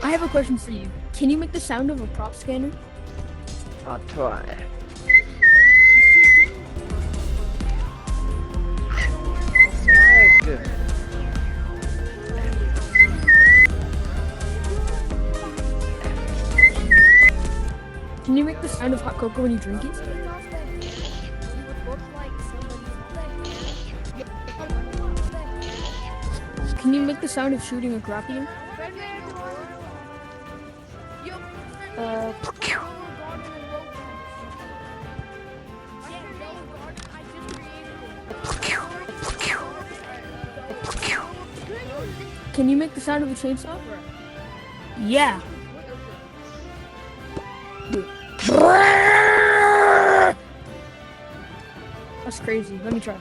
I have a question for you. Can you make the sound of a prop scanner? I'll try. Good. Can you make the sound of hot cocoa when you drink it? Can you make the sound of shooting a grappling? Can you make the sound of a chainsaw? Yeah. That's crazy. Let me try.